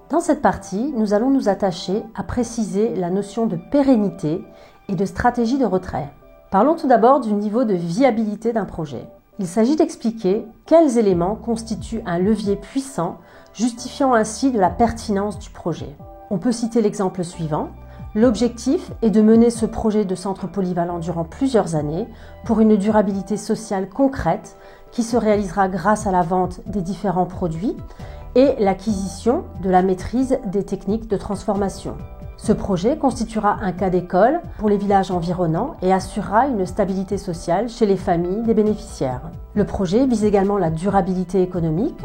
Dans cette partie, nous allons nous attacher à préciser la notion de pérennité et de stratégie de retrait. Parlons tout d'abord du niveau de viabilité d'un projet. Il s'agit d'expliquer quels éléments constituent un levier puissant, justifiant ainsi de la pertinence du projet. On peut citer l'exemple suivant. L'objectif est de mener ce projet de centre polyvalent durant plusieurs années pour une durabilité sociale concrète qui se réalisera grâce à la vente des différents produits et l'acquisition de la maîtrise des techniques de transformation. Ce projet constituera un cas d'école pour les villages environnants et assurera une stabilité sociale chez les familles des bénéficiaires. Le projet vise également la durabilité économique,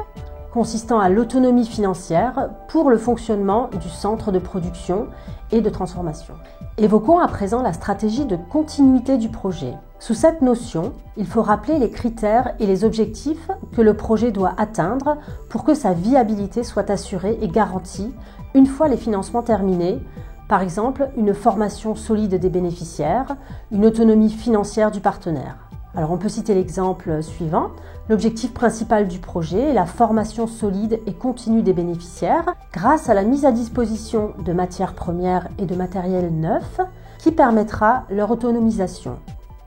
consistant à l'autonomie financière pour le fonctionnement du centre de production et de transformation. Évoquons à présent la stratégie de continuité du projet. Sous cette notion, il faut rappeler les critères et les objectifs que le projet doit atteindre pour que sa viabilité soit assurée et garantie une fois les financements terminés, par exemple une formation solide des bénéficiaires, une autonomie financière du partenaire. Alors on peut citer l'exemple suivant. L'objectif principal du projet est la formation solide et continue des bénéficiaires grâce à la mise à disposition de matières premières et de matériel neuf qui permettra leur autonomisation.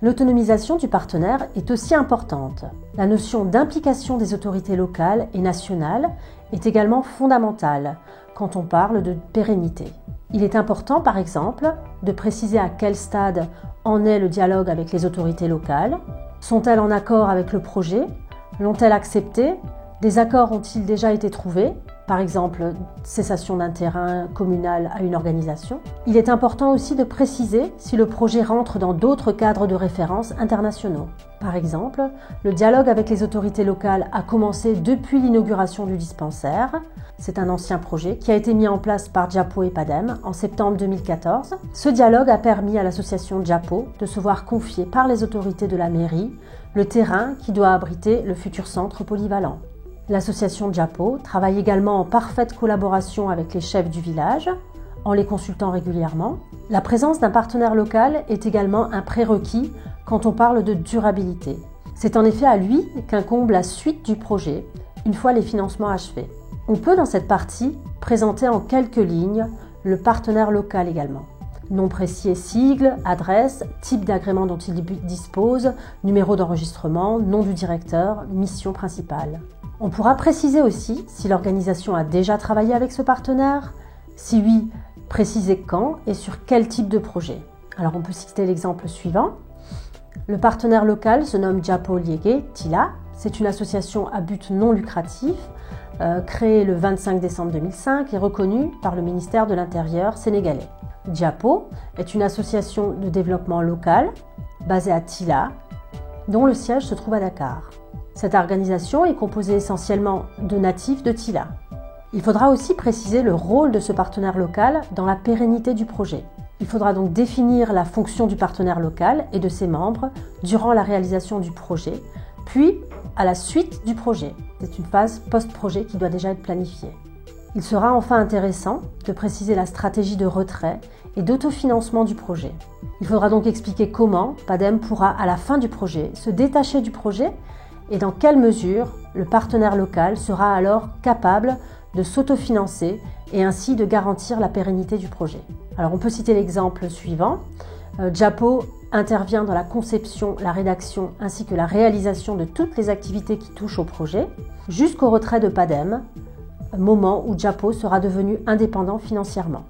L'autonomisation du partenaire est aussi importante. La notion d'implication des autorités locales et nationales est également fondamentale quand on parle de pérennité. Il est important, par exemple, de préciser à quel stade en est le dialogue avec les autorités locales. Sont-elles en accord avec le projet? L'ont-elles accepté? Des accords ont-ils déjà été trouvés? Par exemple, cessation d'un terrain communal à une organisation. Il est important aussi de préciser si le projet rentre dans d'autres cadres de référence internationaux. Par exemple, le dialogue avec les autorités locales a commencé depuis l'inauguration du dispensaire. C'est un ancien projet qui a été mis en place par Diapo et PADEM en septembre 2014. Ce dialogue a permis à l'association Diapo de se voir confier par les autorités de la mairie le terrain qui doit abriter le futur centre polyvalent. L'association Diapo travaille également en parfaite collaboration avec les chefs du village, en les consultant régulièrement. La présence d'un partenaire local est également un prérequis quand on parle de durabilité. C'est en effet à lui qu'incombe la suite du projet, une fois les financements achevés. On peut dans cette partie présenter en quelques lignes le partenaire local également. Nom précis et sigle, adresse, type d'agrément dont il dispose, numéro d'enregistrement, nom du directeur, mission principale. On pourra préciser aussi si l'organisation a déjà travaillé avec ce partenaire, si oui, préciser quand et sur quel type de projet. Alors on peut citer l'exemple suivant. Le partenaire local se nomme Diapo Liege Tila. C'est une association à but non lucratif créée le 25 décembre 2005 et reconnue par le ministère de l'Intérieur sénégalais. Diapo est une association de développement local basée à Tila, dont le siège se trouve à Dakar. Cette organisation est composée essentiellement de natifs de Tila. Il faudra aussi préciser le rôle de ce partenaire local dans la pérennité du projet. Il faudra donc définir la fonction du partenaire local et de ses membres durant la réalisation du projet, puis à la suite du projet. C'est une phase post-projet qui doit déjà être planifiée. Il sera enfin intéressant de préciser la stratégie de retrait et d'autofinancement du projet. Il faudra donc expliquer comment PADEM pourra, à la fin du projet, se détacher du projet et dans quelle mesure le partenaire local sera alors capable de s'autofinancer et ainsi de garantir la pérennité du projet. Alors on peut citer l'exemple suivant. Diapo intervient dans la conception, la rédaction ainsi que la réalisation de toutes les activités qui touchent au projet jusqu'au retrait de PADEM, moment où Diapo sera devenu indépendant financièrement.